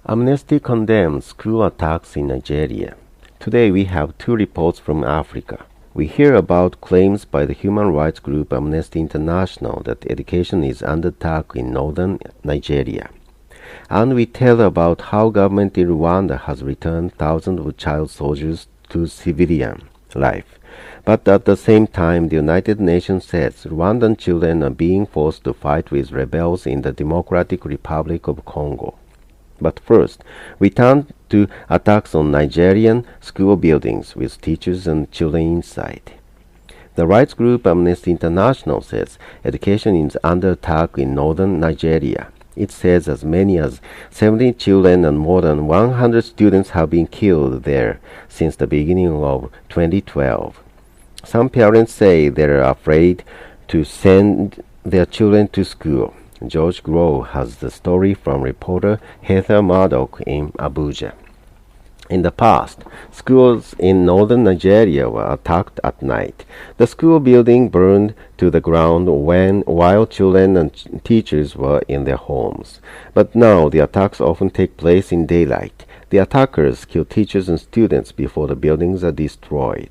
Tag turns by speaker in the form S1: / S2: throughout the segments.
S1: Amnesty condemns school attacks in Nigeria. Today we have two reports from Africa. We hear about claims by the human rights group Amnesty International that education is under attack in northern Nigeria. And we tell about how government in Rwanda has returned thousands of child soldiers to civilian life. But at the same time, the United Nations says Rwandan children are being forced to fight with rebels in the Democratic Republic of Congo. But first, we turn to attacks on Nigerian school buildings with teachers and children inside. The rights group Amnesty International says education is under attack in northern Nigeria. It says as many as 70 children and more than 100 students have been killed there since the beginning of 2012. Some parents say they are afraid to send their children to school. George Groh has the story from reporter Heather Murdoch in Abuja. In the past, schools in northern Nigeria were attacked at night. The school building burned to the ground while children and teachers were in their homes. But now the attacks often take place in daylight. The attackers kill teachers and students before the buildings are destroyed.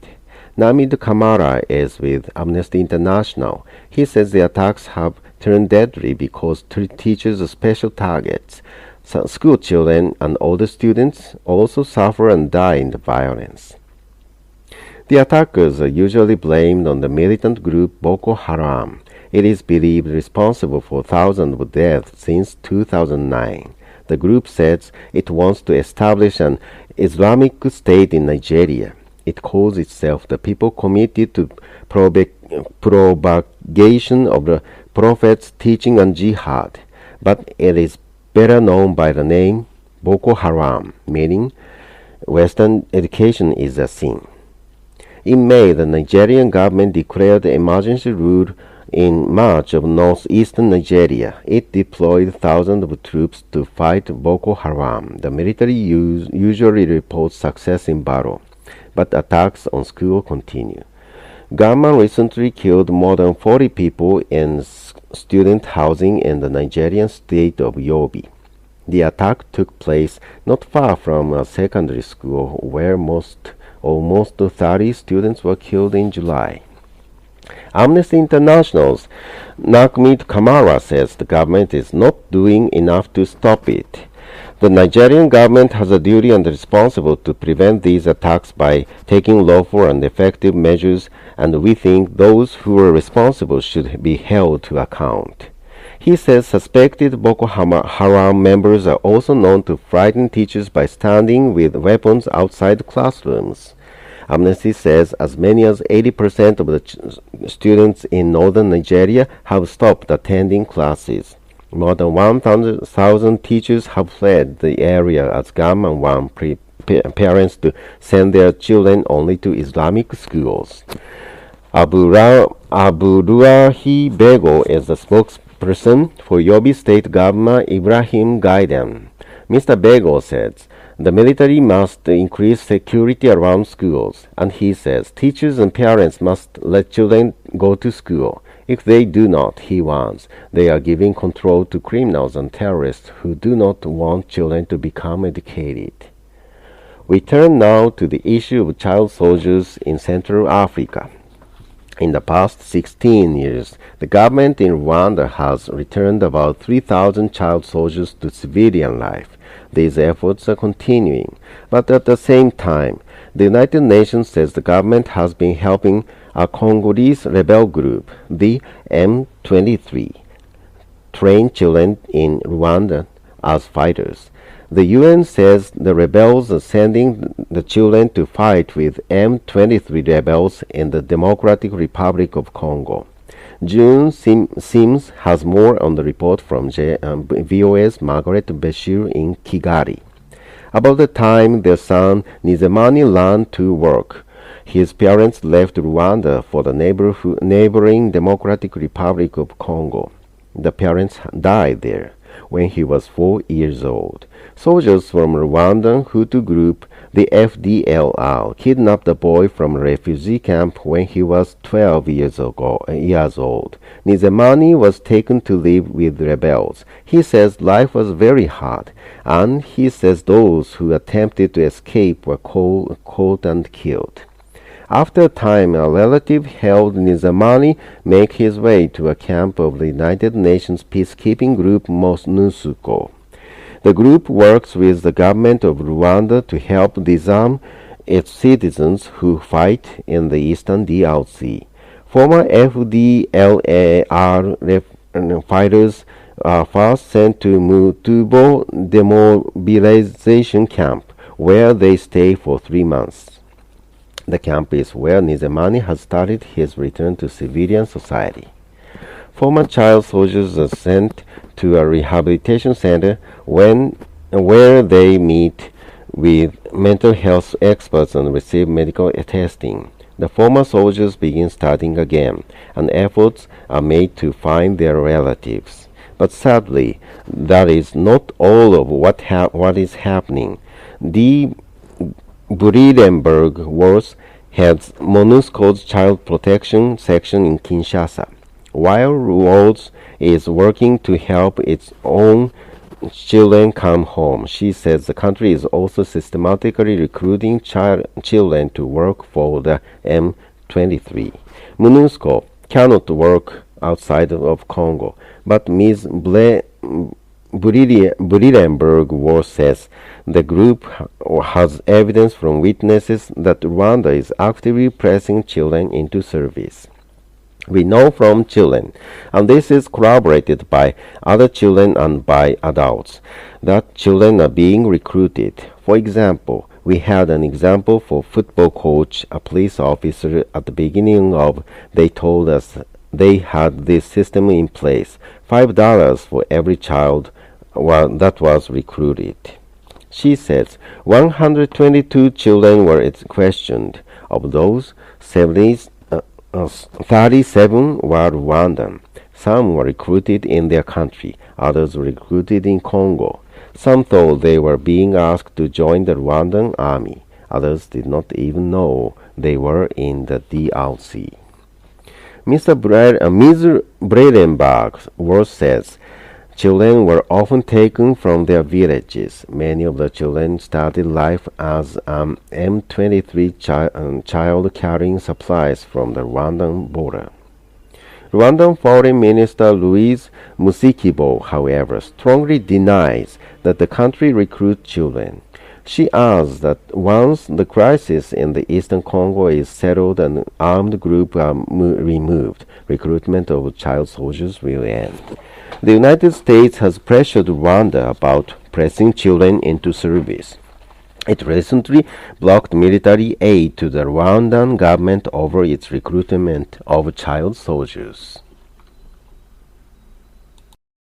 S1: Namid Kamara is with Amnesty International. He says the attacks have turned deadly because teachers are special targets. School children and older students also suffer and die in the violence. The attackers are usually blamed on the militant group Boko Haram. It is believed responsible for thousands of deaths since 2009. The group says it wants to establish an Islamic State in Nigeria. It calls itself the People Committed to Propagation of the Prophet's Teaching and Jihad, but it is better known by the name Boko Haram, meaning Western education is a sin. In May, the Nigerian government declared emergency rule in March of northeastern Nigeria. It deployed thousands of troops to fight Boko Haram. The military usually reports success in battle, but attacks on schools continue. Gunmen recently killed more than 40 people in student housing in the Nigerian state of Yobe. The attack took place not far from a secondary school where almost 30 students were killed in July. Amnesty International's Nakmit Kamara says the government is not doing enough to stop it. The Nigerian government has a duty and responsible to prevent these attacks by taking lawful and effective measures, and we think those who are responsible should be held to account. He says suspected Boko Haram members are also known to frighten teachers by standing with weapons outside classrooms. Amnesty says as many as 80% of the students in northern Nigeria have stopped attending classes. More than 1,000 teachers have fled the area as gunmen warn parents to send their children only to Islamic schools. Abdullahi Bego is the spokesperson for Yobe State Governor Ibrahim Gaidan. Mr. Bego says the military must increase security around schools, and he says teachers and parents must let children go to school. If they do not, he warns, they are giving control to criminals and terrorists who do not want children to become educated. We turn now to the issue of child soldiers in Central Africa. In the past 16 years, the government in Rwanda has returned about 3,000 child soldiers to civilian life. These efforts are continuing, but at the same time, the United Nations says the government has been helping a Congolese rebel group, the M23, train children in Rwanda as fighters. The UN says the rebels are sending the children to fight with M23 rebels in the Democratic Republic of Congo. June Sims has more on the report from VOA's Margaret Bashir in Kigali. About the time their son Nizamani learned to work, his parents left Rwanda for the neighboring Democratic Republic of Congo. The parents died there. when he was 4 years old. Soldiers from Rwandan Hutu group, the FDLR, kidnapped the boy from a refugee camp when he was 12 years old. Nizamani was taken to live with rebels. He says life was very hard, and he says those who attempted to escape were caught and killed. After a time, a relative helped Nizamani make his way to a camp of the United Nations peacekeeping group MONUSCO. The group works with the government of Rwanda to help disarm its citizens who fight in the eastern DRC. Former FDLR fighters are first sent to Mutubo demobilization camp, where they stay for 3 months. The camp is where Nizamani has started his return to civilian society. Former child soldiers are sent to a rehabilitation center where they meet with mental health experts and receive medical testing. The former soldiers begin studying again, and efforts are made to find their relatives. But sadly, that is not all of what is happening. The Burenberg Wars heads MONUSCO's child protection section in Kinshasa. While Rhodes is working to help its own children come home, she says the country is also systematically recruiting children to work for the M23. MONUSCO cannot work outside of Congo, but Ms. Burenberg says the group has evidence from witnesses that Rwanda is actively pressing children into service. We know from children, and this is corroborated by other children and by adults, that children are being recruited. For example, we had an example for football coach, a police officer at the beginning of, they told us they had this system in place, $5 for every child that was recruited. She says 122 children were questioned. Of those, 37 were Rwandan. Some were recruited in their country, others were recruited in Congo. Some thought they were being asked to join the Rwandan army. Others did not even know they were in the DRC. Ms. Bredenberg says children were often taken from their villages. Many of the children started life as M23 child carrying supplies from the Rwandan border. Rwandan Foreign Minister Louise Mushikiwabo, however, strongly denies that the country recruits children. She adds that once the crisis in the eastern Congo is settled and armed groups are removed, recruitment of child soldiers will end. The United States has pressured Rwanda about pressing children into service. It recently blocked military aid to the Rwandan government over its recruitment of child soldiers.